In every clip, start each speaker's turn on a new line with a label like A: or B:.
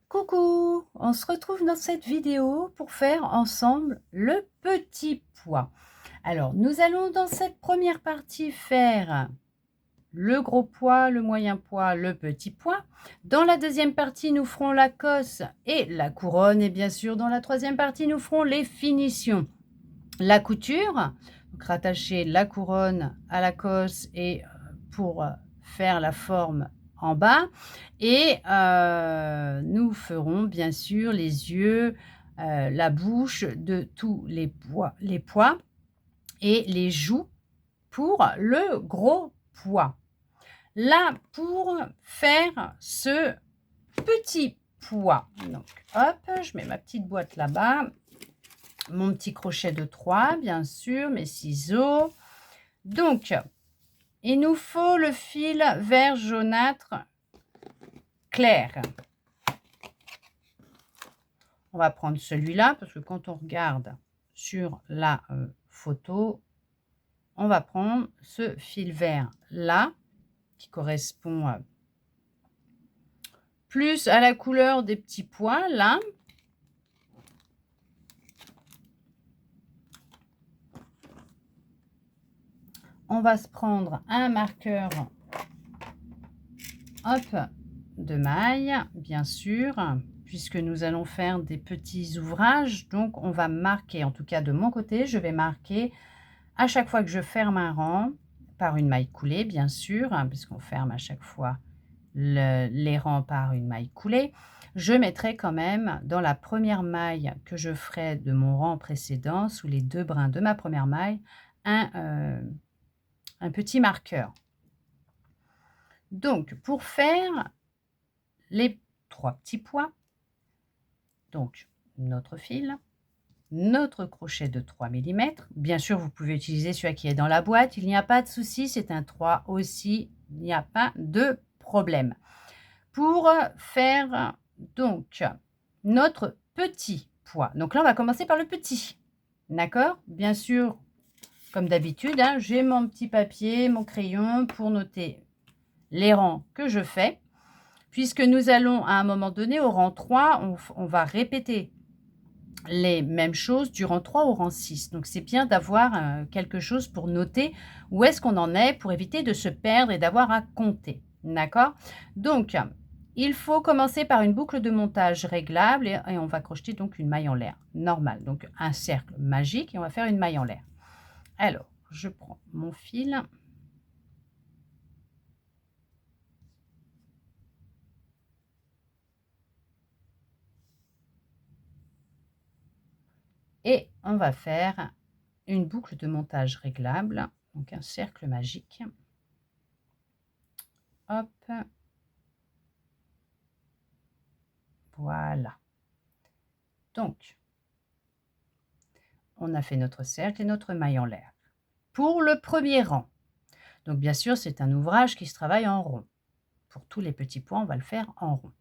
A: Coucou, on se retrouve dans cette vidéo pour faire ensemble le petit pois. Alors, nous allons dans cette première partie faire le gros pois, le moyen pois, le petit pois. Dans la deuxième partie, nous ferons la cosse et la couronne. Et bien sûr, dans la troisième partie, nous ferons les finitions. La couture, donc rattacher la couronne à la cosse et pour faire la forme en bas. Et nous ferons bien sûr les yeux, la bouche de tous les pois et les joues pour le gros pois. Là, pour faire ce petit pois, donc hop, je mets ma petite boîte là-bas, mon petit crochet de 3, bien sûr, mes ciseaux. Donc, il nous faut le fil vert jaunâtre clair. On va prendre celui-là parce que quand on regarde sur la photo, on va prendre ce fil vert là qui correspond plus à la couleur des petits pois là. On va se prendre un marqueur de maille, bien sûr, puisque nous allons faire des petits ouvrages. Donc, on va marquer, en tout cas de mon côté, je vais marquer à chaque fois que je ferme un rang par une maille coulée, bien sûr, puisqu'on ferme à chaque fois les rangs par une maille coulée. Je mettrai quand même dans la première maille que je ferai de mon rang précédent, sous les 2 brins de ma première maille, un petit marqueur. Donc, pour faire les 3 petits pois, donc notre fil, notre crochet de 3 mm. Bien sûr, vous pouvez utiliser celui qui est dans la boîte, il n'y a pas de souci, c'est un 3 aussi, il n'y a pas de problème. Pour faire donc notre petit pois, donc là on va commencer par le petit, d'accord? Bien sûr, comme d'habitude, j'ai mon petit papier, mon crayon pour noter les rangs que je fais, puisque nous allons à un moment donné au rang 3, on va répéter les mêmes choses du rang 3 au rang 6. Donc c'est bien d'avoir quelque chose pour noter où est-ce qu'on en est, pour éviter de se perdre et d'avoir à compter, d'accord? Donc il faut commencer par une boucle de montage réglable et on va crocheter donc une maille en l'air normale, donc un cercle magique et on va faire une maille en l'air. Alors je prends mon fil. Et on va faire une boucle de montage réglable, donc un cercle magique. Hop. Voilà. Donc, on a fait notre cercle et notre maille en l'air. Pour le premier rang, donc bien sûr, c'est un ouvrage qui se travaille en rond. Pour tous les petits pois, on va le faire en rond.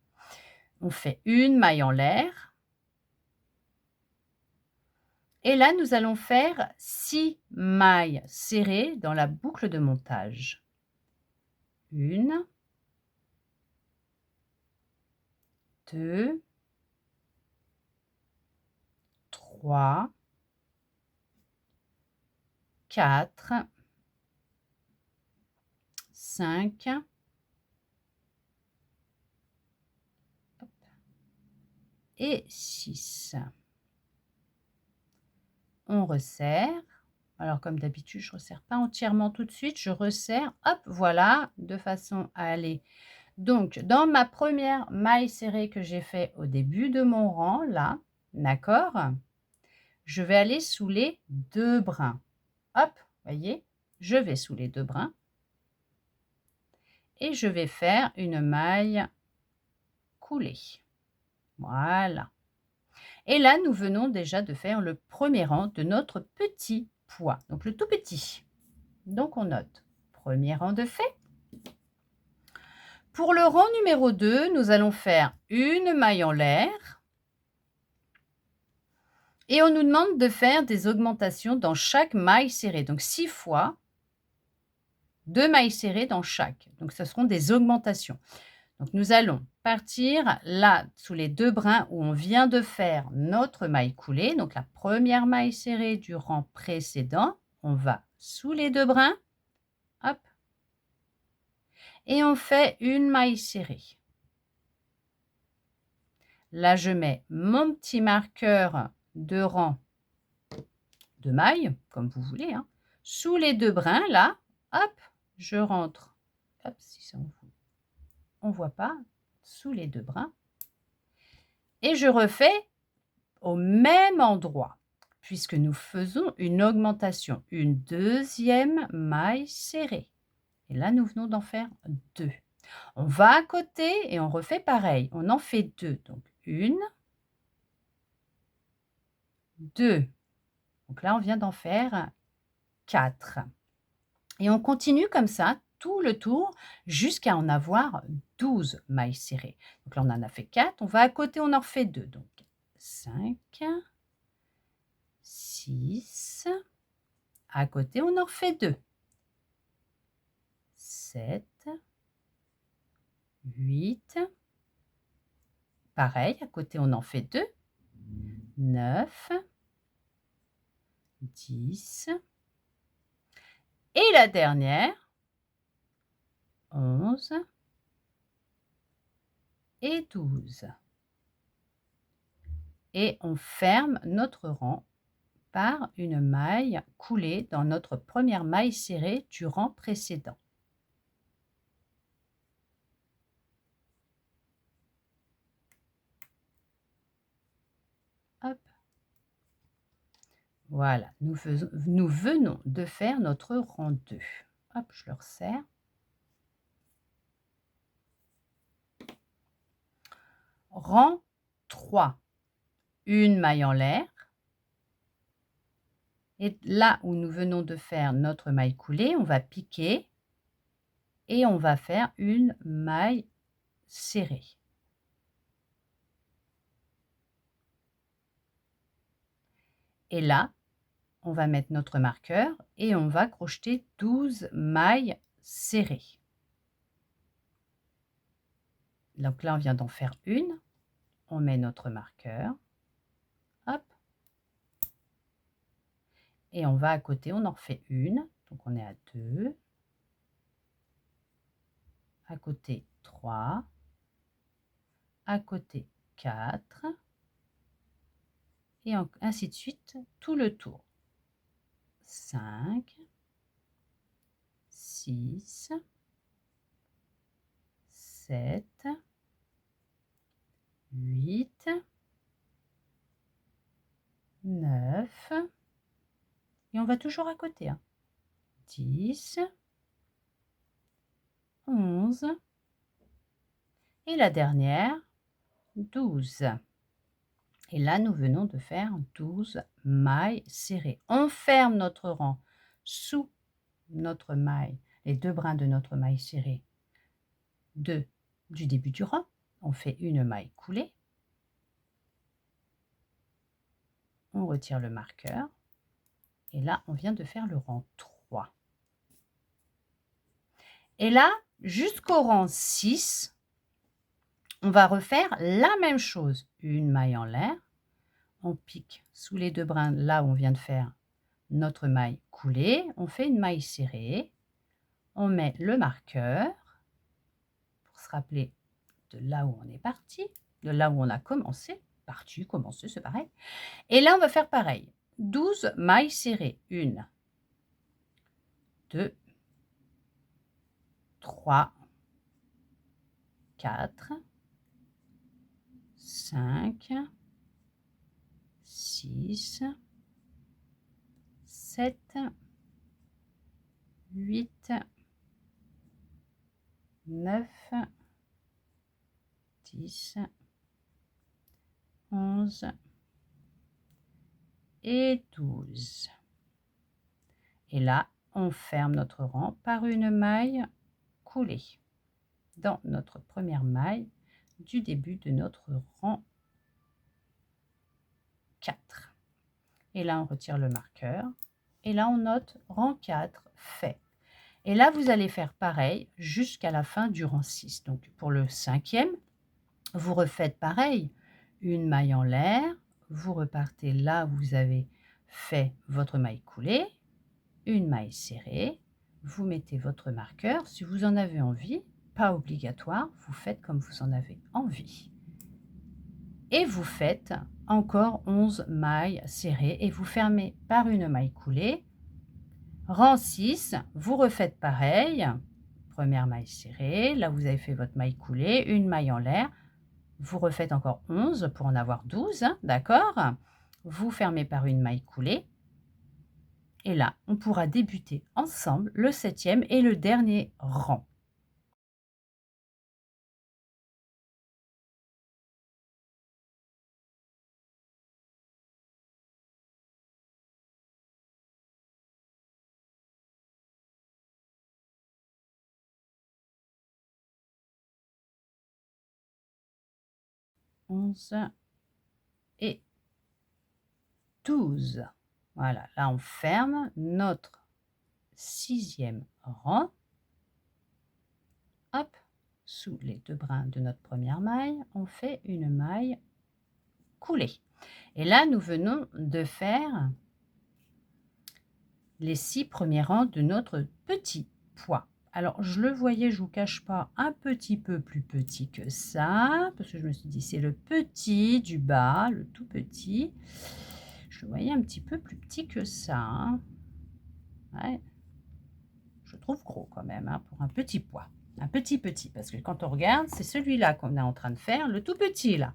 A: On fait une maille en l'air. Et là, nous allons faire 6 mailles serrées dans la boucle de montage. 1, 2, 3, 4, 5, et 6. On resserre. Alors comme d'habitude, je ne resserre pas entièrement tout de suite, je resserre, hop, voilà, de façon à aller. Donc, dans ma première maille serrée que j'ai fait au début de mon rang, là, d'accord, je vais aller sous les 2 brins. Hop, voyez, je vais sous les 2 brins et je vais faire une maille coulée. Voilà. Et là, nous venons déjà de faire le premier rang de notre petit pois, donc le tout petit. Donc, on note premier rang de fait. Pour le rang numéro 2, nous allons faire une maille en l'air. Et on nous demande de faire des augmentations dans chaque maille serrée. Donc 6 fois 2 mailles serrées dans chaque. Donc ce seront des augmentations. Donc, nous allons partir là, sous les 2 brins où on vient de faire notre maille coulée. Donc, la première maille serrée du rang précédent, on va sous les 2 brins, hop, et on fait une maille serrée. Là, je mets mon petit marqueur de rang de maille, comme vous voulez, hein, sous les 2 brins, là, hop, je rentre, hop, si ça on voit pas, sous les 2 brins, et je refais au même endroit, puisque nous faisons une augmentation, une deuxième maille serrée. Et là, nous venons d'en faire 2. On va à côté et on refait pareil. On en fait 2. Donc, 1, 2. Donc là, on vient d'en faire 4. Et on continue comme ça tout le tour jusqu'à en avoir 12 mailles serrées. Donc là, on en a fait 4. On va à côté, on en refait 2. Donc, 5, 6. À côté, on en refait 2. 7, 8. Pareil, à côté, on en fait 2. 9, 10. Et la dernière, 11 et 12. Et on ferme notre rang par une maille coulée dans notre première maille serrée du rang précédent. Hop. Voilà, nous venons de faire notre rang 2. Hop, je le resserre. Rang 3. Une maille en l'air. Et là où nous venons de faire notre maille coulée, on va piquer et on va faire une maille serrée. Et là, on va mettre notre marqueur et on va crocheter 12 mailles serrées. Donc là, on vient d'en faire une. On met notre marqueur. Hop. Et on va à côté, on en refait une. Donc on est à 2. À côté, 3. À côté, 4. Et ainsi de suite, tout le tour. 5, 6, 7, 8, 9, et on va toujours à côté, hein. 10, 11, et la dernière, 12. Et là, nous venons de faire 12 mailles serrées. On ferme notre rang sous notre maille, les 2 brins de notre maille serrée du début du rang. On fait une maille coulée. On retire le marqueur. Et là, on vient de faire le rang 3. Et là, jusqu'au rang 6, on va refaire la même chose. Une maille en l'air. On pique sous les 2 brins, là où on vient de faire notre maille coulée. On fait une maille serrée. On met le marqueur pour se rappeler de là où on est parti, de là où on a commencé. Parti, commencé, c'est pareil. Et là, on va faire pareil. 12 mailles serrées. 1, 2, 3, 4, 5, 6, 7, 8, 9, 10, 11 et 12. Et là, on ferme notre rang par une maille coulée dans notre première maille du début de notre rang 4. Et là, on retire le marqueur. Et là, on note rang 4 fait. Et là, vous allez faire pareil jusqu'à la fin du rang 6. Donc, pour le 5e, vous refaites pareil, une maille en l'air, vous repartez là où vous avez fait votre maille coulée, une maille serrée, vous mettez votre marqueur. Si vous en avez envie, pas obligatoire, vous faites comme vous en avez envie. Et vous faites encore 11 mailles serrées et vous fermez par une maille coulée. Rang 6, vous refaites pareil, première maille serrée, là vous avez fait votre maille coulée, une maille en l'air, vous refaites encore 11 pour en avoir 12, hein, d'accord? Vous fermez par une maille coulée. Et là, on pourra débuter ensemble le 7e et le dernier rang. Onze et 12. Voilà, là on ferme notre 6e rang. Hop, sous les 2 brins de notre première maille, on fait une maille coulée. Et là, nous venons de faire les 6 premiers rangs de notre petit pois. Alors, je le voyais, je ne vous cache pas, un petit peu plus petit que ça, parce que je me suis dit, c'est le petit du bas, le tout petit. Je le voyais un petit peu plus petit que ça. Hein. Ouais. Je trouve gros quand même, hein, pour un petit pois. Un petit, parce que quand on regarde, c'est celui-là qu'on est en train de faire, le tout petit, là.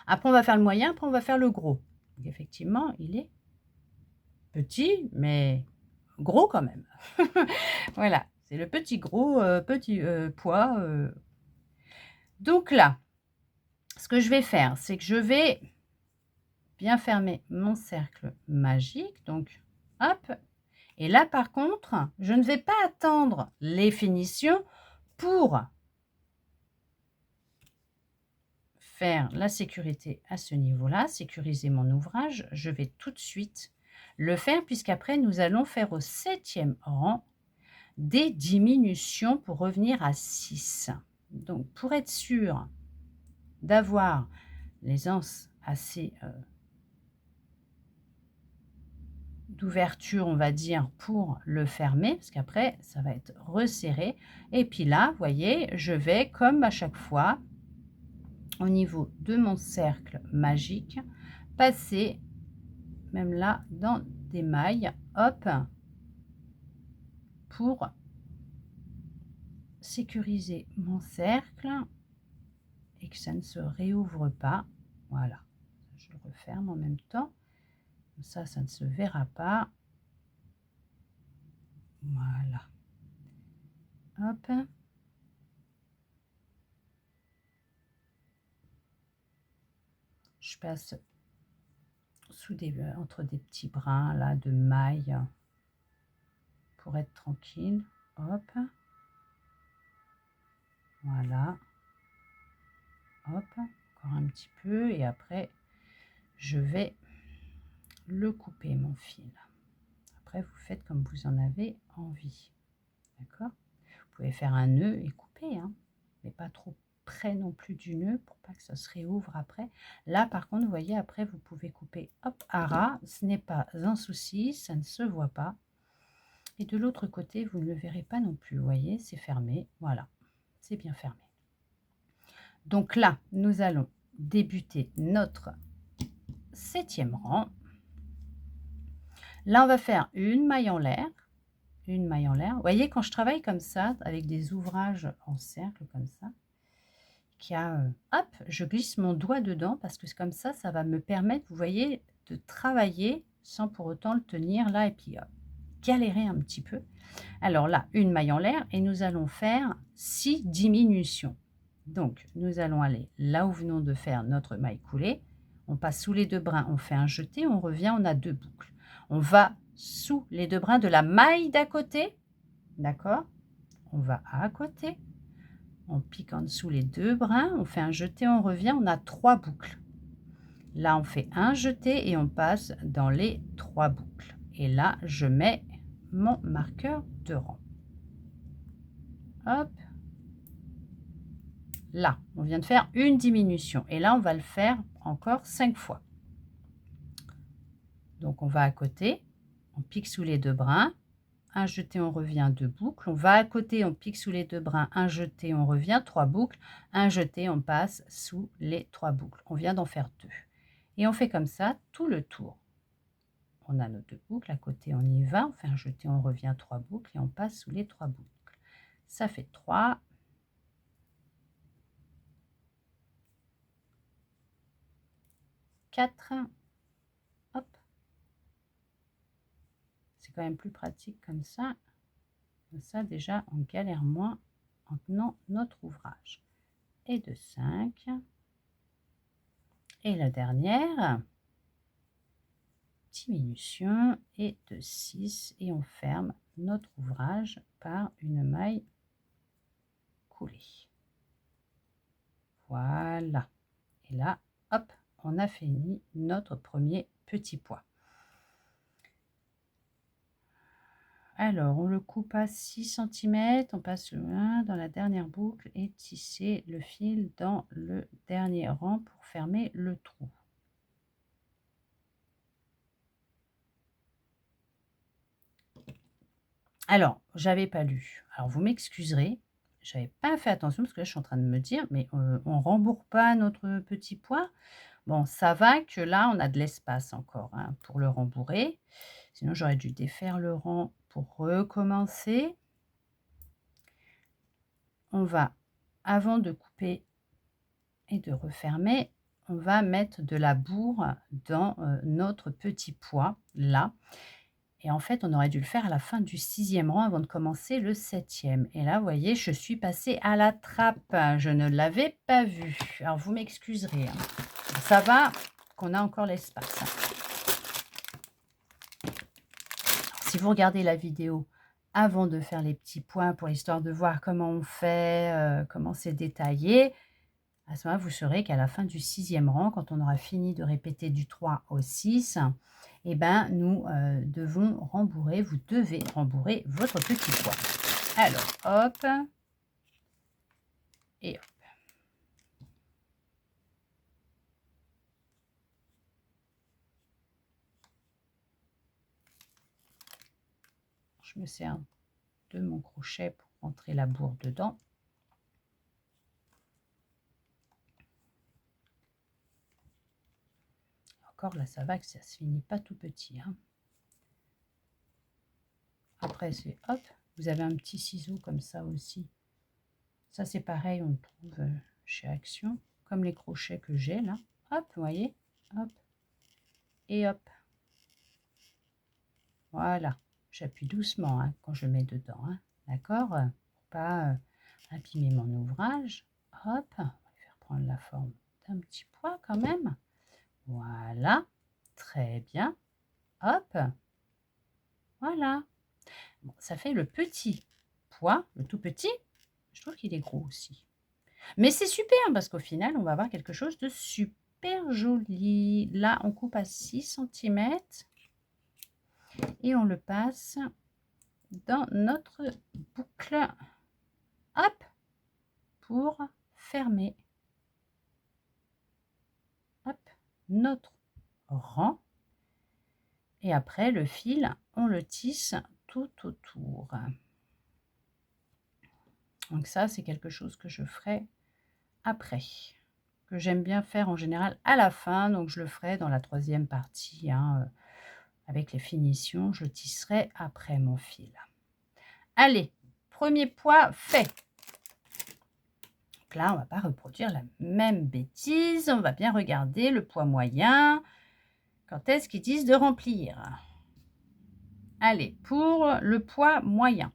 A: Après, on va faire le moyen, après, on va faire le gros. Donc, effectivement, il est petit, mais gros quand même. Voilà, c'est le petit gros, petit pois. Donc là, ce que je vais faire, c'est que je vais bien fermer mon cercle magique. Donc, hop. Et là, par contre, je ne vais pas attendre les finitions pour faire la sécurité à ce niveau-là, sécuriser mon ouvrage. Je vais tout de suite le faire puisqu'après, nous allons faire au 7e rang des diminutions pour revenir à 6. Donc, pour être sûr d'avoir les anses assez d'ouverture, on va dire, pour le fermer, parce qu'après, ça va être resserré. Et puis là, vous voyez, je vais, comme à chaque fois, au niveau de mon cercle magique, passer, même là, dans des mailles, hop, pour sécuriser mon cercle et que ça ne se réouvre pas. Voilà, je le referme en même temps. Ça ne se verra pas. Voilà. Hop. Je passe sous entre des petits brins là de mailles pour être tranquille. Hop. Voilà. Hop. Encore un petit peu et après je vais le couper mon fil. Après vous faites comme vous en avez envie. D'accord? Vous pouvez faire un nœud et couper, hein, mais pas trop près non plus du nœud pour pas que ça se réouvre après. Là par contre, vous voyez, après vous pouvez couper hop à ras, ce n'est pas un souci, ça ne se voit pas. Et de l'autre côté, vous ne le verrez pas non plus, vous voyez, c'est fermé, voilà, c'est bien fermé. Donc là, nous allons débuter notre 7e rang. Là, on va faire une maille en l'air, une maille en l'air. Vous voyez, quand je travaille comme ça, avec des ouvrages en cercle comme ça, hop, je glisse mon doigt dedans parce que comme ça va me permettre, vous voyez, de travailler sans pour autant le tenir là et puis galérer un petit peu. Alors là, une maille en l'air et nous allons faire 6 diminutions. Donc, nous allons aller là où venons de faire notre maille coulée. On passe sous les 2 brins, on fait un jeté, on revient, on a 2 boucles. On va sous les 2 brins de la maille d'à côté, d'accord? On va à côté. On pique en dessous les 2 brins, on fait un jeté, on revient, on a 3 boucles. Là, on fait un jeté et on passe dans les 3 boucles. Et là, je mets mon marqueur de rang. Hop. Là, on vient de faire une diminution. Et là, on va le faire encore 5 fois. Donc, on va à côté, on pique sous les 2 brins, un jeté, on revient, 2 boucles. On va à côté, on pique sous les 2 brins, un jeté, on revient, 3 boucles. Un jeté, on passe sous les 3 boucles. On vient d'en faire 2. Et on fait comme ça tout le tour. On a nos 2 boucles, à côté on y va, on fait un jeté, on revient, 3 boucles et on passe sous les 3 boucles. Ça fait 3. 4. Hop. C'est quand même plus pratique comme ça. Comme ça déjà on galère moins en tenant notre ouvrage. Et de 5. Et la dernière, diminution, et de 6. Et on ferme notre ouvrage par une maille coulée. Voilà. Et là, hop, on a fini notre premier petit pois. Alors, on le coupe à 6 cm, on passe le 1 dans la dernière boucle et tisser le fil dans le dernier rang pour fermer le trou. Alors, j'avais pas lu. Alors, vous m'excuserez, j'avais pas fait attention parce que là, je suis en train de me dire, mais on rembourre pas notre petit pois. Bon, ça va que là, on a de l'espace encore hein, pour le rembourrer. Sinon, j'aurais dû défaire le rang pour recommencer. On va, avant de couper et de refermer, on va mettre de la bourre dans notre petit pois, là. Et en fait, on aurait dû le faire à la fin du 6e rang avant de commencer le 7e. Et là, vous voyez, je suis passée à la trappe. Je ne l'avais pas vu. Alors, vous m'excuserez. Hein. Ça va qu'on a encore l'espace. Si vous regardez la vidéo avant de faire les petits points pour l'histoire de voir comment on fait, comment c'est détaillé, à ce moment-là, vous saurez qu'à la fin du 6e rang, quand on aura fini de répéter du 3 au 6, eh ben, nous devons rembourrer, vous devez rembourrer votre petit pois. Alors, hop, et hop. Je me sers de mon crochet pour rentrer la bourre dedans. Encore là, ça va que ça se finit pas tout petit. Hein. Après, c'est hop, vous avez un petit ciseau comme ça aussi. Ça, c'est pareil, on le trouve chez Action, comme les crochets que j'ai là. Hop, vous voyez, hop, et hop. Voilà, j'appuie doucement hein, quand je mets dedans, hein, d'accord? Pour pas abîmer mon ouvrage. Hop, on va faire prendre la forme d'un petit pois quand même. Voilà, très bien. Hop, voilà. Bon, ça fait le petit pois, le tout petit. Je trouve qu'il est gros aussi. Mais c'est super parce qu'au final, on va avoir quelque chose de super joli. Là, on coupe à 6 cm et on le passe dans notre boucle. Hop, pour fermer. Hop, notre rang. Et après, le fil, on le tisse tout autour. Donc ça, c'est quelque chose que je ferai après, que j'aime bien faire en général à la fin, donc je le ferai dans la 3e partie, hein, avec les finitions, je tisserai après mon fil. Allez, premier pois fait. Donc là, on ne va pas reproduire la même bêtise, on va bien regarder le pois moyen, quand est-ce qu'ils disent de remplir. Allez, pour le pois moyen,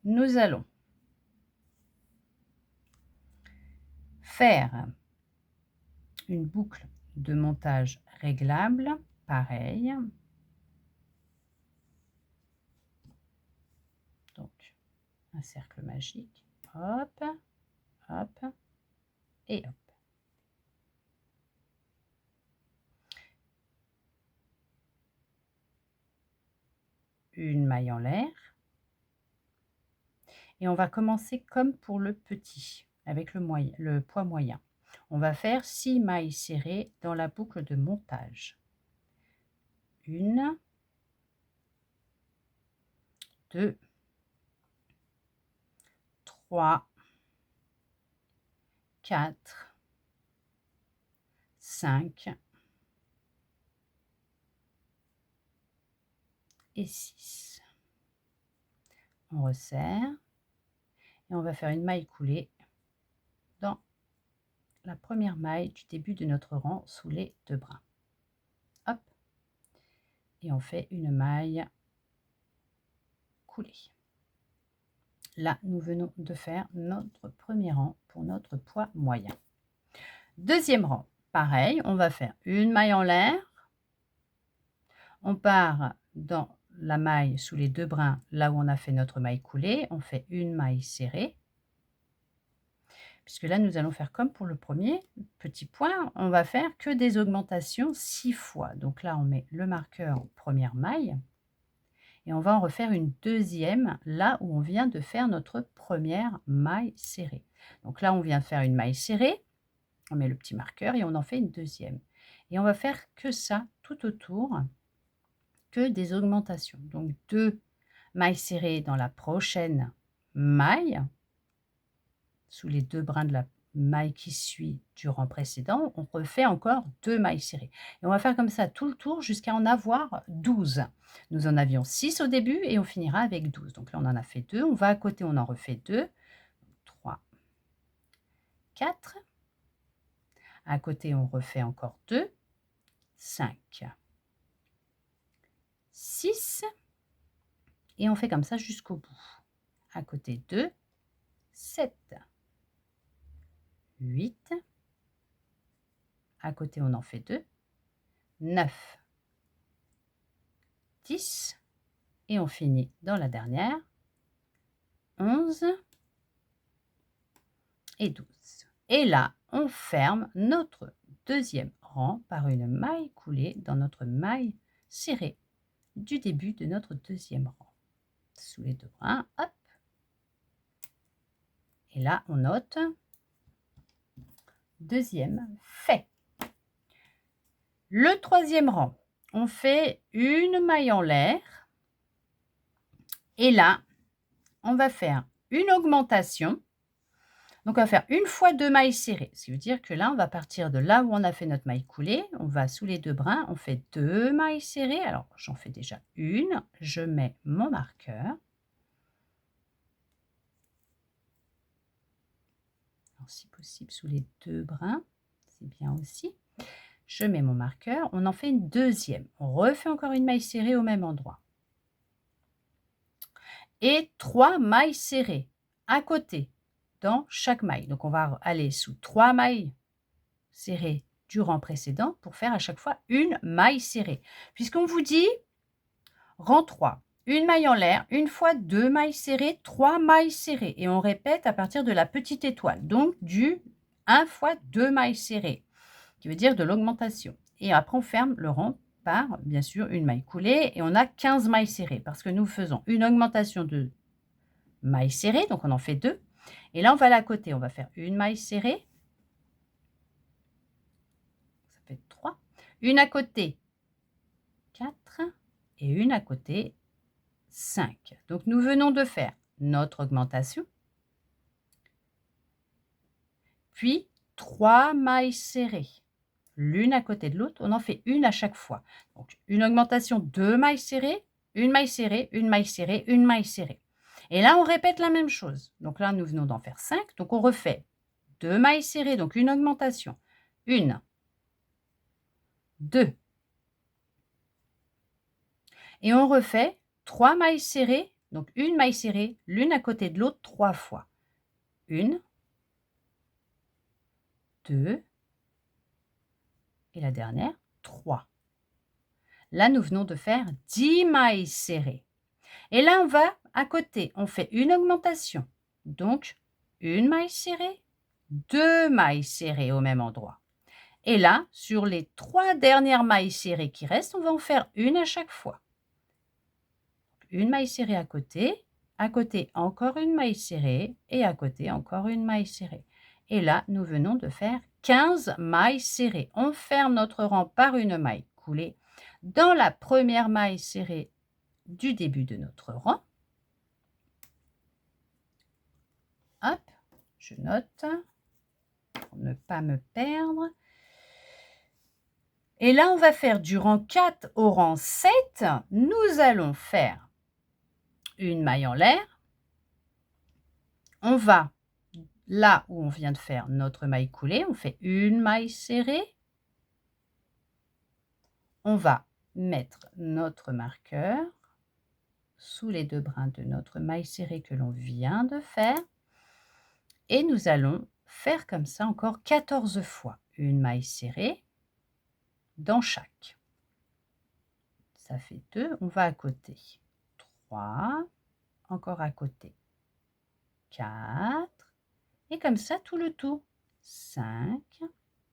A: nous allons faire une boucle de montage réglable, pareil. Donc, un cercle magique, hop, hop, et hop. une maille en l'air. Et on va commencer comme pour le petit, avec le poids moyen. On va faire 6 mailles serrées dans la boucle de montage. 1, 2, 3, 4, 5 et 6. On resserre et on va faire une maille coulée dans la première maille du début de notre rang sous les 2 brins. Hop, et on fait une maille coulée. Là, nous venons de faire notre premier rang pour notre poids moyen. Deuxième rang, pareil, on va faire une maille en l'air. On part dans la maille sous les 2 brins, là où on a fait notre maille coulée. On fait une maille serrée. Puisque là, nous allons faire comme pour le premier petit point, on va faire que des augmentations 6 fois. Donc là, on met le marqueur première maille. Et on va en refaire une deuxième, là où on vient de faire notre première maille serrée. Donc là, on vient de faire une maille serrée. On met le petit marqueur et on en fait une deuxième. Et on va faire que ça tout autour, que des augmentations. Donc 2 mailles serrées dans la prochaine maille, sous les 2 brins de la maille qui suit du rang précédent, on refait encore 2 mailles serrées. Et on va faire comme ça tout le tour jusqu'à en avoir 12. Nous en avions 6 au début et on finira avec 12. Donc là, on en a fait 2. On va à côté, on en refait 2. 3, 4. À côté, on refait encore 2. 5, 6. Et on fait comme ça jusqu'au bout. À côté 2, 7, 8. À côté, on en fait 2. 9, 10. Et on finit dans la dernière. 11 et 12. Et là, on ferme notre deuxième rang par une maille coulée dans notre maille serrée du début de notre deuxième rang. Sous les 2 brins, hop. Et là, on note deuxième fait. Le troisième rang, on fait une maille en l'air. Et là, on va faire une augmentation. Donc, on va faire une fois 2 mailles serrées. Ce qui veut dire que là, on va partir de là où on a fait notre maille coulée. On va sous les 2 brins, on fait 2 mailles serrées. Alors, j'en fais déjà une. Je mets mon marqueur. Alors, si possible, sous les 2 brins, c'est bien aussi. Je mets mon marqueur. On en fait une deuxième. On refait encore une maille serrée au même endroit. Et 3 mailles serrées à côté dans chaque maille. Donc, on va aller sous 3 mailles serrées du rang précédent pour faire à chaque fois une maille serrée. Puisqu'on vous dit rang 3, une maille en l'air, une fois 2 mailles serrées, 3 mailles serrées. Et on répète à partir de la petite étoile. Donc, du 1 fois 2 mailles serrées, qui veut dire de l'augmentation. Et après, on ferme le rang par, bien sûr, une maille coulée. Et on a 15 mailles serrées parce que nous faisons une augmentation de mailles serrées. Donc, on en fait 2. Et là, on va aller à côté. On va faire une maille serrée. Ça fait 3. Une à côté, 4. Et une à côté, 5. Donc, nous venons de faire notre augmentation. Puis, 3 mailles serrées. L'une à côté de l'autre. On en fait une à chaque fois. Donc, une augmentation, 2 mailles serrées, une maille serrée, une maille serrée, une maille serrée. Et là, on répète la même chose. Donc là, nous venons d'en faire 5. Donc, on refait 2 mailles serrées, donc une augmentation. 1, 2. Et on refait 3 mailles serrées, donc une maille serrée, l'une à côté de l'autre 3 fois. 1, 2, et la dernière, 3. Là, nous venons de faire 10 mailles serrées. Et là, on va à côté, on fait une augmentation. Donc, une maille serrée, 2 mailles serrées au même endroit. Et là, sur les 3 dernières mailles serrées qui restent, on va en faire une à chaque fois. une maille serrée à côté encore une maille serrée et à côté encore une maille serrée. Et là, nous venons de faire 15 mailles serrées. On ferme notre rang par une maille coulée dans la première maille serrée du début de notre rang. Hop, je note pour ne pas me perdre. Et là, on va faire du rang 4 au rang 7. Nous allons faire une maille en l'air. On va, là où on vient de faire notre maille coulée, on fait une maille serrée. On va mettre notre marqueur sous les 2 brins de notre maille serrée que l'on vient de faire. Et nous allons faire comme ça encore 14 fois. Une maille serrée dans chaque. Ça fait 2, on va à côté. 3, encore à côté. 4, et comme ça tout le tour. 5,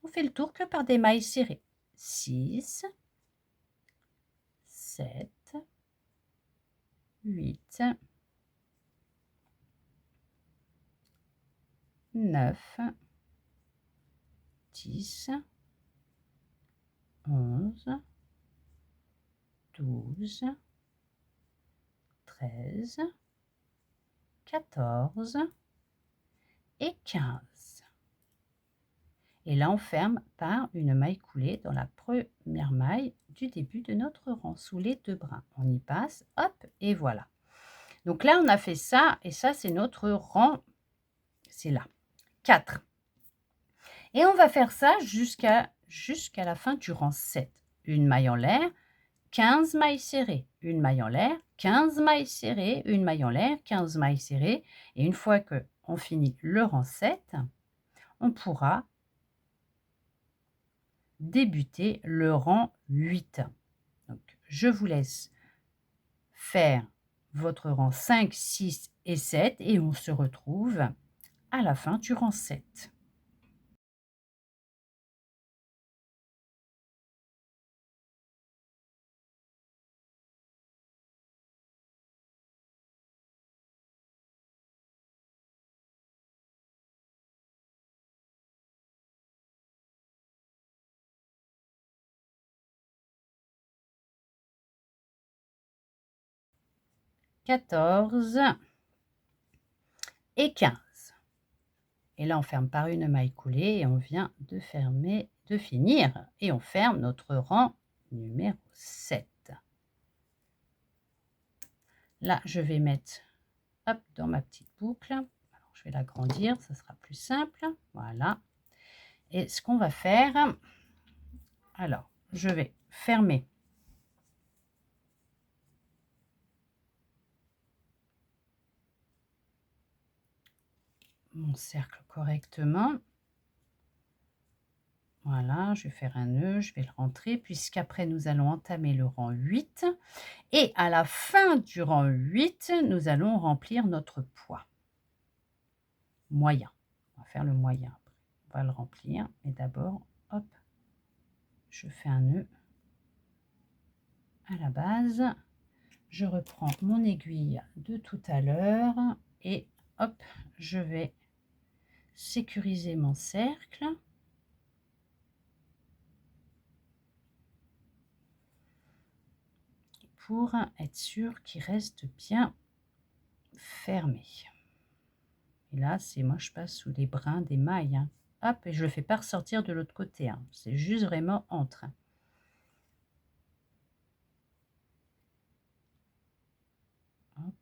A: on fait le tour que par des mailles serrées. 6, 7, 8, 9, 10, 11, 12, 13, 14 et 15. Et là, on ferme par une maille coulée dans la première maille du début de notre rang, sous les 2 brins. On y passe, hop, et voilà. Donc là, on a fait ça, et ça, c'est notre rang, c'est là, 4. Et on va faire ça jusqu'à la fin du rang 7. Une maille en l'air, 15 mailles serrées, une maille en l'air, 15 mailles serrées, une maille en l'air, 15 mailles serrées. Et une fois qu'on finit le rang 7, on pourra débuter le rang 8. Donc, je vous laisse faire votre rang 5, 6 et 7 et on se retrouve à la fin du rang 7. « 14 et 15. Et là, on ferme par une maille coulée et on vient de finir. Et on ferme notre rang numéro 7. Là, je vais mettre dans ma petite boucle. Alors, je vais l'agrandir, ça sera plus simple. Voilà. Et ce qu'on va faire, alors, je vais fermer mon cercle correctement. Voilà, je vais faire un nœud, je vais le rentrer, puisqu'après nous allons entamer le rang 8. Et à la fin du rang 8, nous allons remplir notre poids moyen. On va faire le moyen après. On va le remplir, mais d'abord, hop, je fais un nœud à la base. Je reprends mon aiguille de tout à l'heure et hop, je vais sécuriser mon cercle. Pour être sûr qu'il reste bien fermé. Et là, moi je passe sous les brins des mailles. Hein. Hop, et je ne le fais pas ressortir de l'autre côté. Hein. C'est juste vraiment entre. Hop.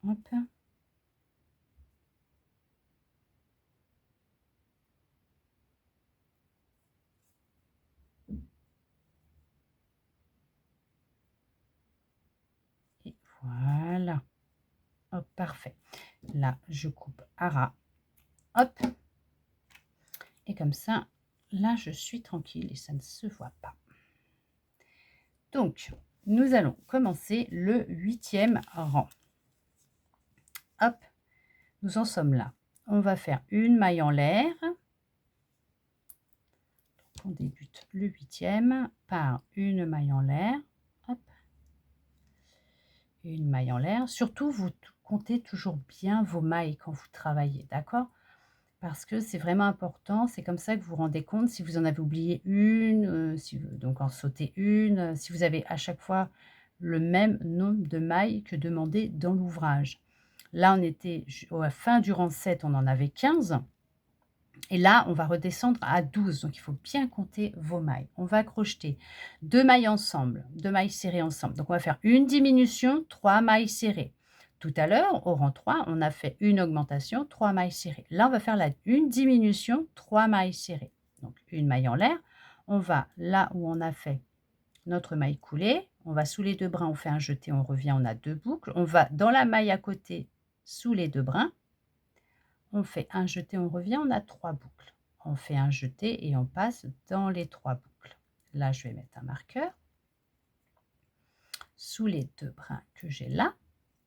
A: Hop. Et voilà. Hop, parfait. Là, je coupe à ras. Hop. Et comme ça, là, je suis tranquille et ça ne se voit pas. Donc, nous allons commencer le 8e rang. Hop, nous en sommes là. On va faire une maille en l'air. On débute le 8e par une maille en l'air. Hop. Une maille en l'air. Surtout, vous comptez toujours bien vos mailles quand vous travaillez, d'accord? Parce que c'est vraiment important, c'est comme ça que vous vous rendez compte si vous en avez oublié une, si vous donc en sautez une, si vous avez à chaque fois le même nombre de mailles que demandé dans l'ouvrage. Là, on était à la fin du rang 7, on en avait 15 et là, on va redescendre à 12, donc il faut bien compter vos mailles. On va crocheter 2 mailles ensemble, 2 mailles serrées ensemble. Donc on va faire une diminution, 3 mailles serrées. Tout à l'heure, au rang 3, on a fait une augmentation, 3 mailles serrées. Là, on va faire une diminution, 3 mailles serrées. Donc une maille en l'air. On va là où on a fait notre maille coulée, on va sous les 2 brins, on fait un jeté, on revient, on a 2 boucles. On va dans la maille à côté, sous les 2 brins. On fait un jeté, on revient, on a 3 boucles. On fait un jeté et on passe dans les 3 boucles. Là, je vais mettre un marqueur sous les 2 brins que j'ai là.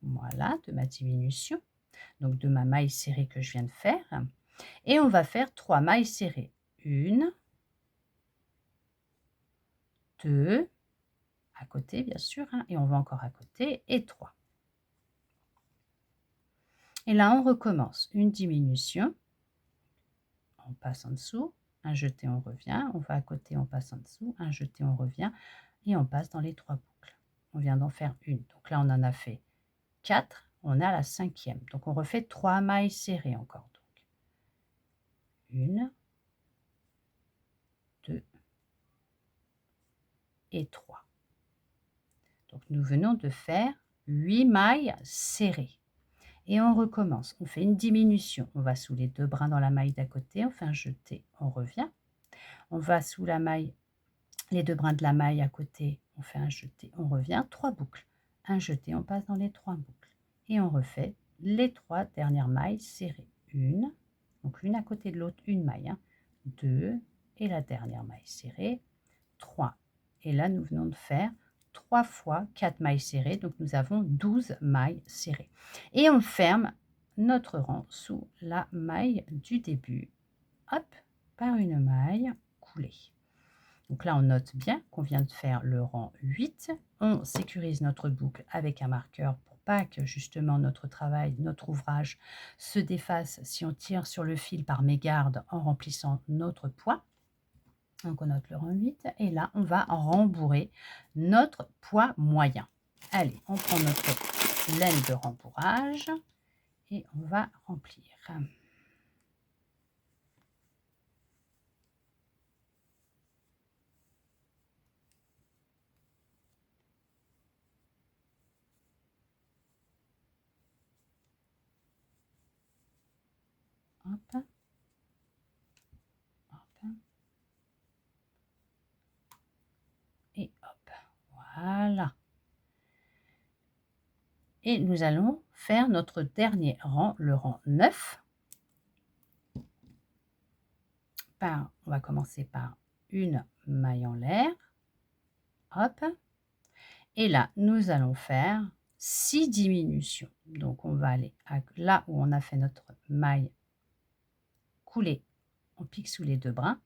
A: Voilà, de ma diminution, donc de ma maille serrée que je viens de faire. Et on va faire 3 mailles serrées. 1, 2, à côté bien sûr, hein, et on va encore à côté, et 3. Et là, on recommence. Une diminution, on passe en dessous, un jeté, on revient, on va à côté, on passe en dessous, un jeté, on revient, et on passe dans les 3 boucles. On vient d'en faire une. Donc là, on en a fait 4, on a la 5e. Donc on refait 3 mailles serrées encore. Donc 1, 2 et 3. Donc nous venons de faire 8 mailles serrées. Et on recommence. On fait une diminution. On va sous les 2 brins dans la maille d'à côté, on fait un jeté, on revient. On va sous la maille, les 2 brins de la maille à côté, on fait un jeté, on revient. 3 boucles. Un jeté, on passe dans les 3 boucles. Et on refait les 3 dernières mailles serrées. Une, donc l'une à côté de l'autre, une maille. 2, et la dernière maille serrée. 3. Et là, nous venons de faire 3 fois 4 mailles serrées, donc nous avons 12 mailles serrées. Et on ferme notre rang sous la maille du début, hop, par une maille coulée. Donc là, on note bien qu'on vient de faire le rang 8. On sécurise notre boucle avec un marqueur pour pas que justement notre travail, notre ouvrage se défasse si on tire sur le fil par mégarde en remplissant notre poids. Donc on note le rang 8 et là on va rembourrer notre poids moyen. Allez, on prend notre laine de rembourrage et on va remplir. Hop, hop, et hop, voilà. Et nous allons faire notre dernier rang, le rang 9. On va commencer par une maille en l'air, hop, et là nous allons faire 6 diminutions. Donc on va aller là où on a fait notre maille coulée, on pique sous les 2 brins,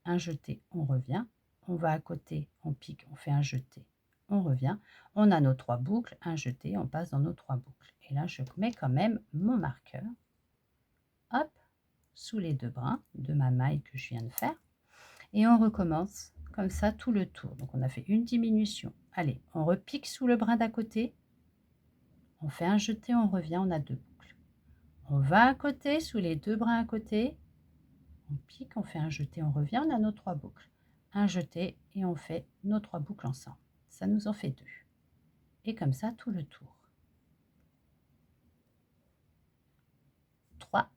A: un jeté, on revient, on va à côté, on pique, on fait un jeté, on revient, on a nos 3 boucles, un jeté, on passe dans nos 3 boucles. Et là je mets quand même mon marqueur, hop, sous les 2 brins de ma maille que je viens de faire, et on recommence comme ça tout le tour. Donc on a fait une diminution, allez, on repique sous le brin d'à côté, on fait un jeté, on revient, on a 2 boucles. On va à côté, sous les 2 brins à côté, on pique, on fait un jeté, on revient, on a nos 3 boucles. Un jeté et on fait nos 3 boucles ensemble. Ça nous en fait 2. Et comme ça, tout le tour. 3.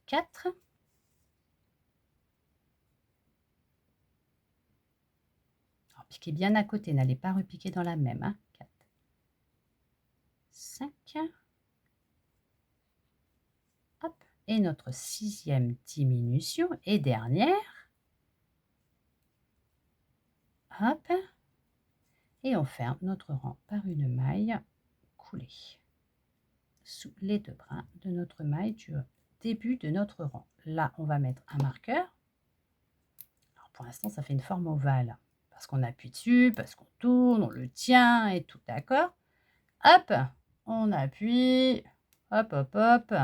A: 4. 4. Piquez bien à côté, n'allez pas repiquer dans la même. 4. 5. Hop. Et notre 6e diminution et dernière. Hop. Et on ferme notre rang par une maille coulée sous les 2 brins de notre maille du début de notre rang. Là, on va mettre un marqueur. Alors pour l'instant, ça fait une forme ovale parce qu'on appuie dessus, parce qu'on tourne, on le tient et tout, d'accord? Hop, on appuie, hop, hop, hop.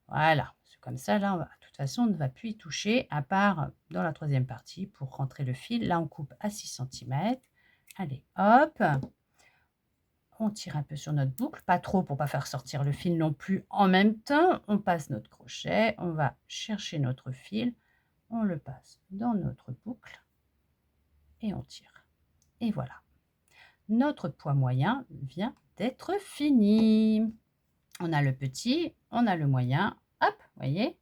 A: Voilà, c'est comme ça, là, de toute façon, on ne va plus y toucher, à part dans la 3e partie pour rentrer le fil. Là, on coupe à 6 cm. Allez, hop, on tire un peu sur notre boucle, pas trop pour ne pas faire sortir le fil non plus en même temps. On passe notre crochet, on va chercher notre fil, on le passe dans notre boucle et on tire. Et voilà, notre poids moyen vient d'être fini. On a le petit, on a le moyen, hop, voyez,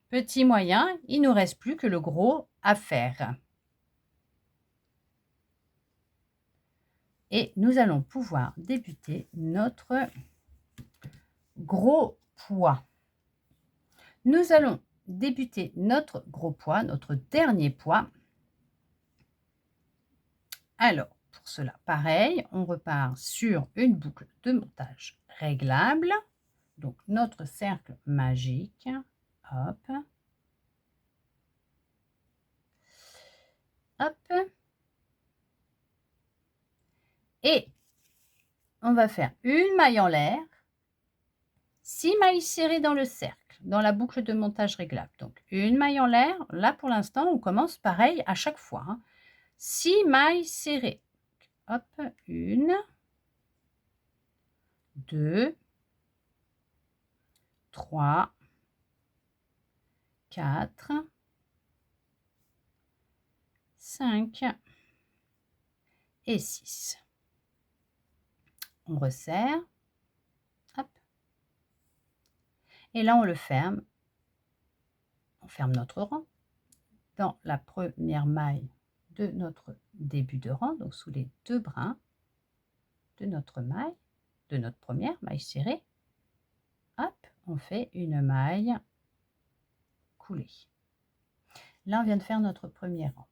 A: petit, moyen, il ne nous reste plus que le gros à faire. Et nous allons pouvoir débuter notre gros poids. Nous allons débuter notre gros poids, notre dernier poids. Alors, pour cela, pareil, on repart sur une boucle de montage réglable. Donc, notre cercle magique, hop, hop. Et on va faire une maille en l'air, 6 mailles serrées dans le cercle, dans la boucle de montage réglable. Donc, une maille en l'air. Là, pour l'instant, on commence pareil à chaque fois. 6 mailles serrées. Hop, 1, 2, 3, 4, 5 et 6. On resserre. Hop. Et là, on le ferme. On ferme notre rang dans la première maille de notre début de rang, donc sous les 2 brins de notre maille, de notre première maille serrée. Hop, on fait une maille coulée. Là, on vient de faire notre premier rang.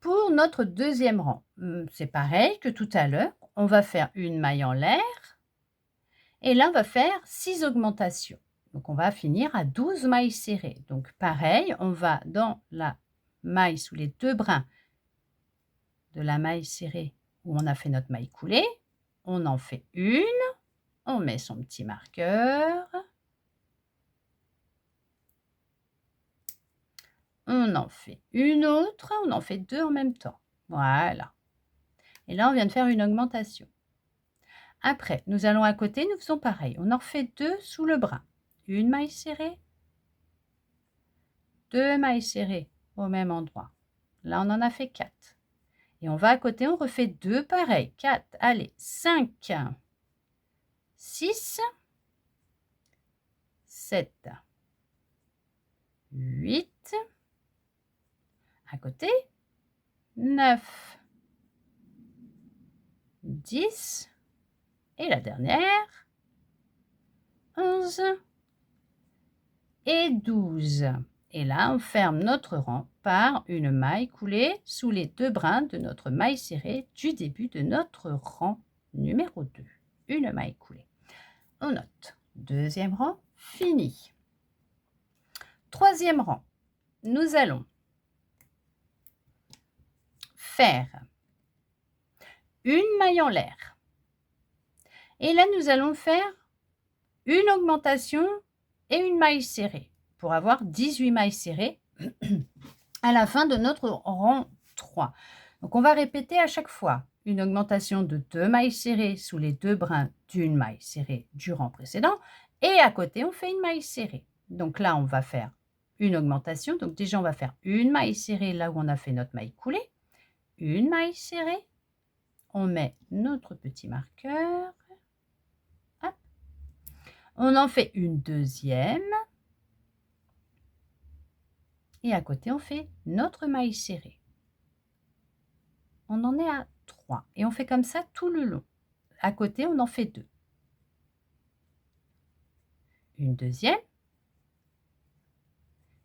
A: Pour notre deuxième rang, c'est pareil que tout à l'heure. On va faire une maille en l'air. Et là, on va faire 6 augmentations. Donc, on va finir à 12 mailles serrées. Donc, pareil, on va dans la maille sous les 2 brins de la maille serrée où on a fait notre maille coulée. On en fait une. On met son petit marqueur. On en fait une autre. On en fait 2 en même temps. Voilà. Et là, on vient de faire une augmentation. Après, nous allons à côté, nous faisons pareil. On en refait 2 sous le brin. Une maille serrée, 2 mailles serrées au même endroit. Là, on en a fait 4. Et on va à côté, on refait 2 pareils. 4, allez, 5, 6, 7, 8, à côté, 9, 10, et la dernière, 11 et 12. Et là, on ferme notre rang par une maille coulée sous les 2 brins de notre maille serrée du début de notre rang numéro 2. Une maille coulée. On note. Deuxième rang, fini. Troisième rang, nous allons faire une maille en l'air. Et là, nous allons faire une augmentation et une maille serrée pour avoir 18 mailles serrées à la fin de notre rang 3. Donc, on va répéter à chaque fois une augmentation de 2 mailles serrées sous les 2 brins d'une maille serrée du rang précédent. Et à côté, on fait une maille serrée. Donc là, on va faire une augmentation. Donc déjà, on va faire une maille serrée là où on a fait notre maille coulée. Une maille serrée. On met notre petit marqueur. Hop. On en fait une deuxième. Et à côté, on fait notre maille serrée. On en est à 3. Et on fait comme ça tout le long. À côté, on en fait 2. Une deuxième.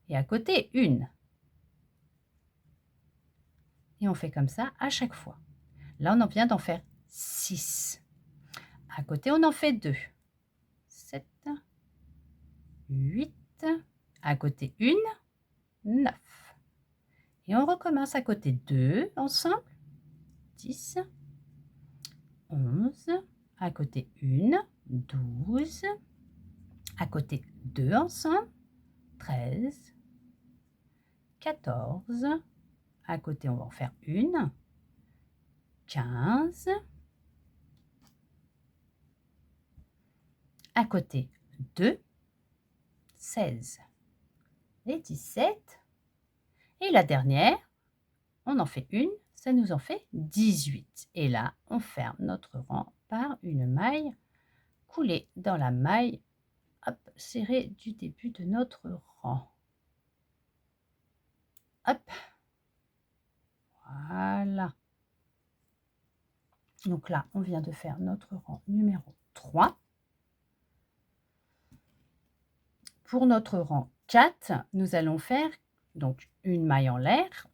A: Et à côté, une. Et on fait comme ça à chaque fois. Là, on en vient d'en faire 6. À côté, on en fait 2. 7, 8. À côté, 1, 9. Et on recommence à côté 2 ensemble. 10, 11. À côté 1, 12. À côté 2 ensemble. 13, 14. À côté, on va en faire 1. 15. À côté 2. 16 et 17. Et la dernière, on en fait une, ça nous en fait 18. Et là, on ferme notre rang par une maille coulée dans la maille serrée du début de notre rang. Hop, voilà. Donc là, on vient de faire notre rang numéro 3. Pour notre rang 4, nous allons faire donc une maille en l'air.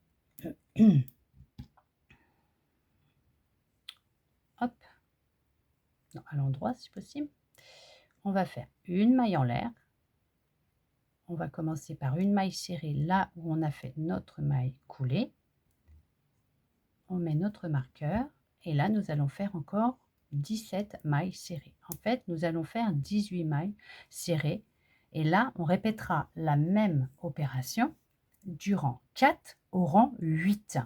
A: Hop, non, à l'endroit si possible. On va faire une maille en l'air. On va commencer par une maille serrée là où on a fait notre maille coulée. On met notre marqueur et là nous allons faire encore 17 mailles serrées. En fait, nous allons faire 18 mailles serrées et là on répétera la même opération du rang 4 au rang 8.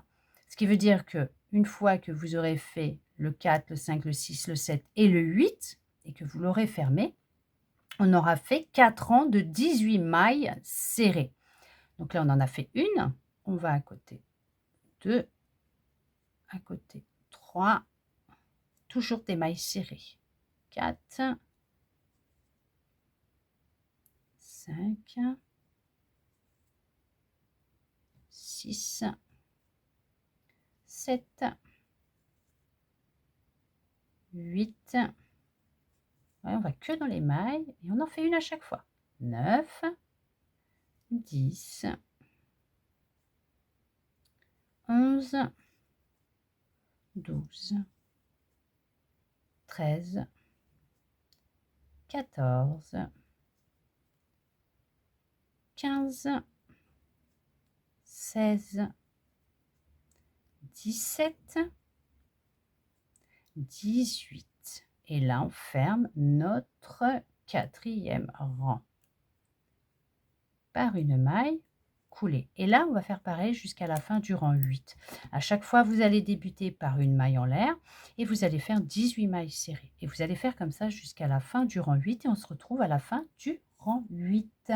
A: Ce qui veut dire que une fois que vous aurez fait le 4, le 5, le 6, le 7 et le 8 et que vous l'aurez fermé, on aura fait 4 rangs de 18 mailles serrées. Donc là, on en a fait une. On va à côté 2, à côté 3, toujours des mailles serrées. 4, 5, 6, 7, 8. Ouais, on va que dans les mailles et on en fait une à chaque fois. 9, 10, 11, 12, 13, 14, 15, 16, 17, 18. Et là, on ferme notre 4e rang par une maille coulée. Et là, on va faire pareil jusqu'à la fin du rang 8. À chaque fois, vous allez débuter par une maille en l'air et vous allez faire 18 mailles serrées. Et vous allez faire comme ça jusqu'à la fin du rang 8 et on se retrouve à la fin du rang 8.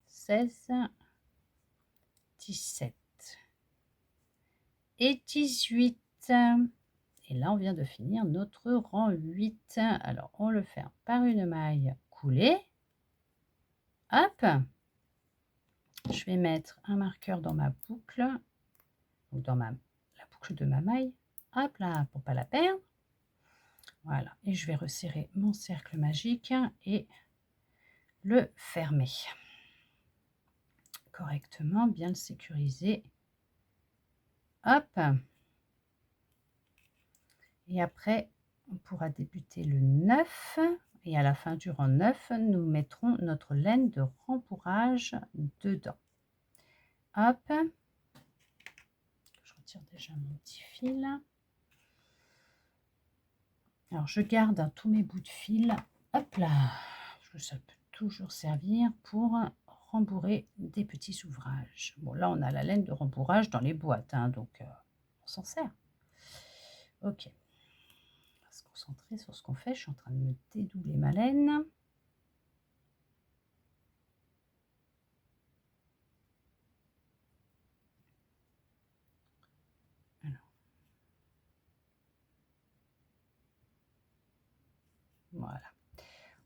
A: 16, 17 et 18. Et là, on vient de finir notre rang 8. Alors, on le ferme par une maille coulée. Hop. Je vais mettre un marqueur dans ma boucle, donc dans la boucle de ma maille. Hop là, pour ne pas la perdre. Voilà. Et je vais resserrer mon cercle magique et le fermer correctement, bien le sécuriser. Hop. Et après, on pourra débuter le 9. Et à la fin du rang 9, nous mettrons notre laine de rembourrage dedans. Hop. Je retire déjà mon petit fil. Alors, je garde tous mes bouts de fil. Hop là. Parce que ça peut toujours servir pour rembourrer des petits ouvrages. Bon, là, on a la laine de rembourrage dans les boîtes, hein, donc on s'en sert. Ok. On va se concentrer sur ce qu'on fait. Je suis en train de me dédoubler ma laine. Voilà, on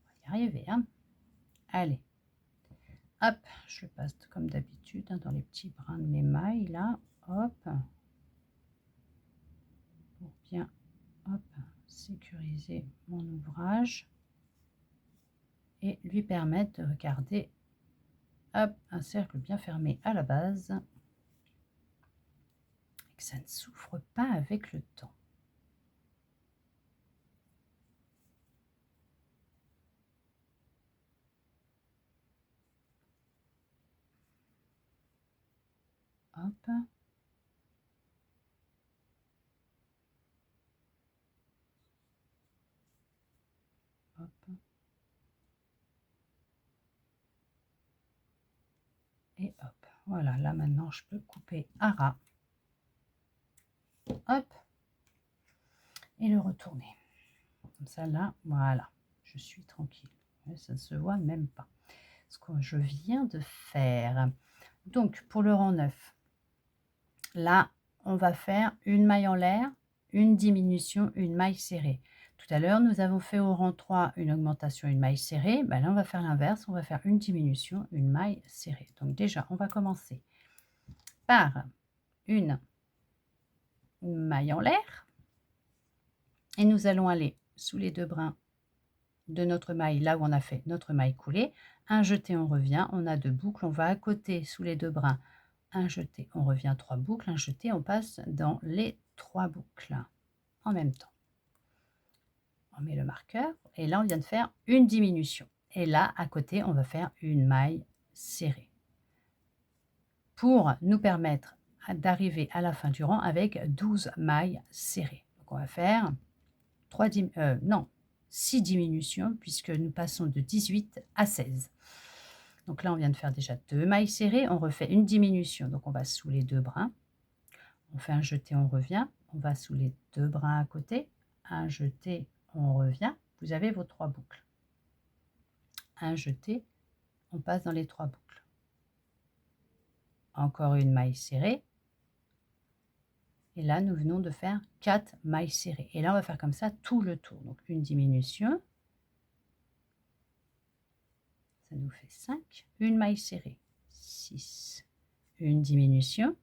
A: va y arriver. Hein. Allez, hop, je le passe comme d'habitude hein, dans les petits brins de mes mailles là. Hop, pour bien hop, sécuriser mon ouvrage et lui permettre de garder Hop, un cercle bien fermé à la base. Et que ça ne souffre pas avec le temps. Hop. Hop. Et hop. Voilà, là maintenant je peux couper à ras. Hop. Et le retourner. Comme ça là, voilà. Je suis tranquille. Ça ne se voit même pas. Ce que je viens de faire. Donc pour le rang 9, là on va faire une maille en l'air, une diminution, une maille serrée. Tout à l'heure nous avons fait au rang 3 une augmentation, une maille serrée. Ben là on va faire l'inverse, on va faire une diminution, une maille serrée. Donc déjà on va commencer par une maille en l'air et nous allons aller sous les deux brins de notre maille, là où on a fait notre maille coulée, un jeté, on revient, on a deux boucles, on va à côté sous les deux brins, un jeté, on revient, trois boucles, un jeté, on passe dans les trois boucles en même temps. On met le marqueur et là on vient de faire une diminution et là à côté on va faire une maille serrée pour nous permettre d'arriver à la fin du rang avec 12 mailles serrées. Donc on va faire 6 diminutions puisque nous passons de 18 à 16. Donc là, on vient de faire déjà 2 mailles serrées. On refait une diminution. Donc on va sous les deux brins. On fait un jeté, on revient. On va sous les deux brins à côté. Un jeté, on revient. Vous avez vos 3 boucles. Un jeté, on passe dans les 3 boucles. Encore une maille serrée. Et là, nous venons de faire 4 mailles serrées. Et là, on va faire comme ça tout le tour. Donc une diminution. Ça nous fait 5, une maille serrée, 6, une diminution,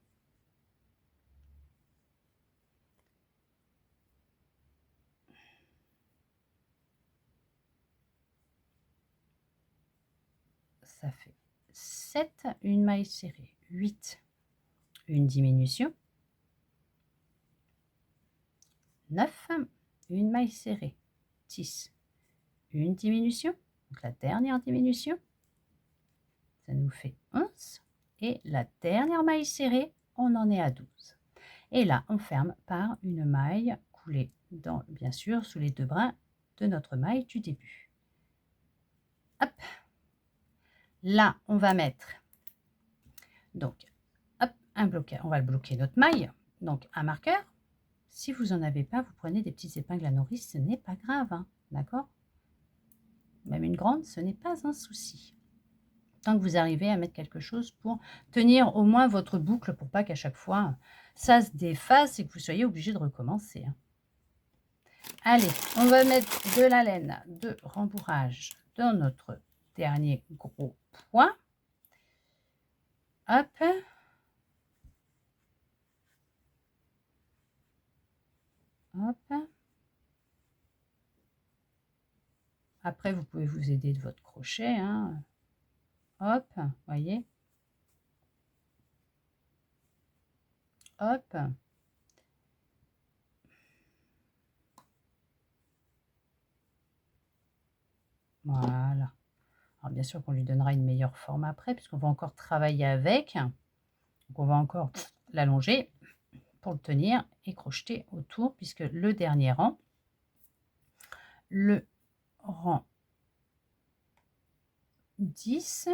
A: ça fait 7, une maille serrée, 8, une diminution, 9, une maille serrée, 10, une diminution, donc la dernière diminution, ça nous fait 11, et la dernière maille serrée, on en est à 12. Et là, on ferme par une maille coulée, bien sûr, sous les deux brins de notre maille du début. Hop. Là, on va mettre, donc, hop, un bloqueur. On va le bloquer notre maille, donc un marqueur. Si vous n'en avez pas, vous prenez des petites épingles à nourrice, ce n'est pas grave, hein, d'accord? Même une grande, ce n'est pas un souci. Tant que vous arrivez à mettre quelque chose pour tenir au moins votre boucle, pour pas qu'à chaque fois, ça se défasse et que vous soyez obligé de recommencer. Hein. Allez, on va mettre de la laine de rembourrage dans notre dernier gros point. Hop. Hop. Après, vous pouvez vous aider de votre crochet. Hein. Hop, voyez. Hop. Voilà. Alors, bien sûr qu'on lui donnera une meilleure forme après, puisqu'on va encore travailler avec. Donc, on va encore l'allonger pour le tenir et crocheter autour, puisque le dernier rang, le rang 10,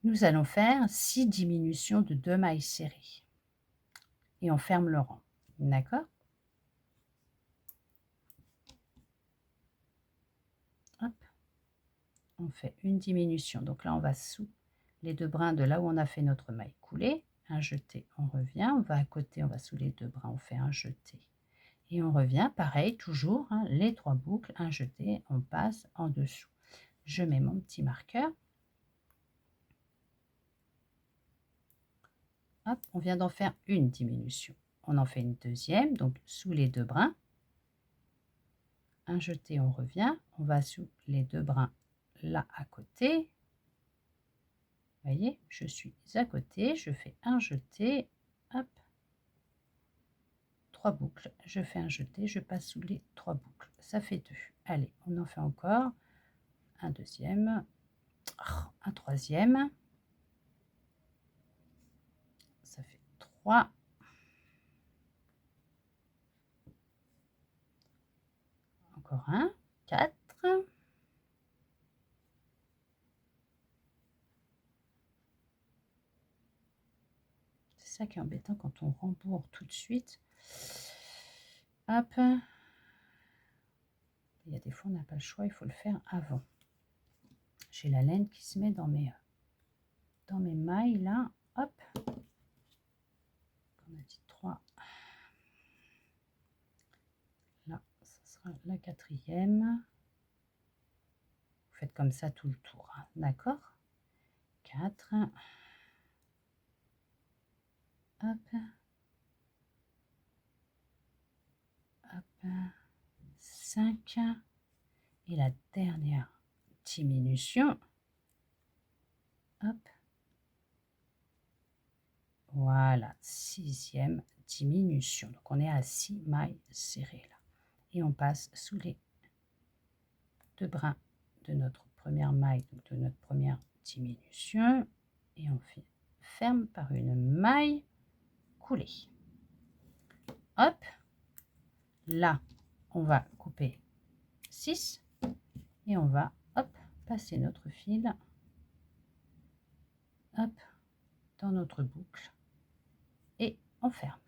A: nous allons faire 6 diminutions de 2 mailles serrées. Et on ferme le rang. D'accord? Hop. On fait une diminution. Donc là, on va sous les deux brins de là où on a fait notre maille coulée. Un jeté, on revient. On va à côté, on va sous les deux brins, on fait un jeté. Et on revient, pareil, toujours, hein, les 3 boucles, un jeté, on passe en dessous. Je mets mon petit marqueur. Hop, on vient d'en faire une diminution. On en fait une deuxième, donc sous les deux brins. Un jeté, on revient. On va sous les deux brins là à côté. Vous voyez, je suis à côté, je fais un jeté, hop, 3 boucles, je fais un jeté, je passe sous les 3 boucles, ça fait 2. Allez, on en fait encore un deuxième, un troisième, ça fait 3. Encore un, 4. C'est ça qui est embêtant quand on rembourre tout de suite. Hop. Il y a des fois on n'a pas le choix, il faut le faire avant. J'ai la laine qui se met dans mes mailles là. Hop. On a dit 3. Là, ce sera la 4e. Vous faites comme ça tout le tour, hein, d'accord? 4. Hop. Hop. 5. Et la dernière diminution. Hop. Voilà, 6e diminution. Donc on est à 6 mailles serrées là. Et on passe sous les 2 brins de notre première maille, donc de notre première diminution. Et on ferme par une maille coulée. Hop. Là, on va couper 6 et on va, hop, passer notre fil, hop, dans notre boucle et on ferme.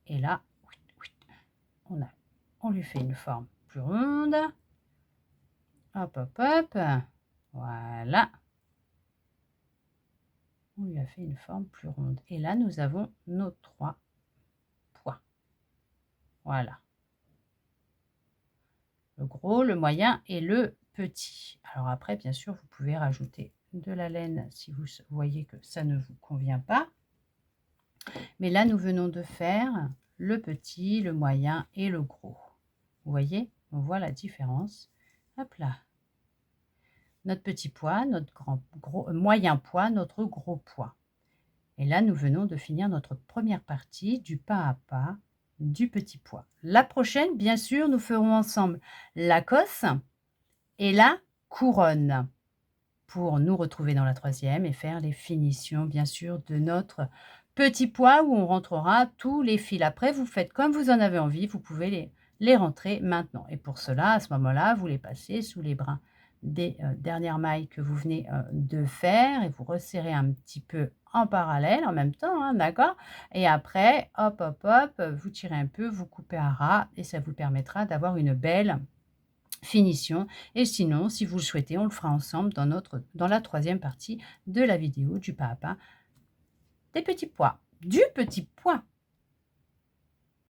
A: Et là, on lui fait une forme plus ronde. Hop, hop, hop. Voilà. On lui a fait une forme plus ronde. Et là, nous avons nos 3 pois. Voilà. Le gros, le moyen et le petit. Alors après, bien sûr, vous pouvez rajouter de la laine si vous voyez que ça ne vous convient pas. Mais là, nous venons de faire le petit, le moyen et le gros. Vous voyez, on voit la différence. Hop là. Notre petit pois, notre moyen pois, notre gros pois. Et là, nous venons de finir notre première partie du pas à pas du petit pois. La prochaine, bien sûr, nous ferons ensemble la cosse et la couronne pour nous retrouver dans la 3e et faire les finitions, bien sûr, de notre petit pois où on rentrera tous les fils. Après, vous faites comme vous en avez envie, vous pouvez les rentrer maintenant. Et pour cela, à ce moment-là, vous les passez sous les brins des dernières mailles que vous venez de faire et vous resserrez un petit peu en parallèle en même temps, hein, d'accord? Et après, hop, hop, hop, vous tirez un peu, vous coupez à ras et ça vous permettra d'avoir une belle finition. Et sinon, si vous le souhaitez, on le fera ensemble dans la 3e partie de la vidéo du pas à pas des petits pois. Du petit pois.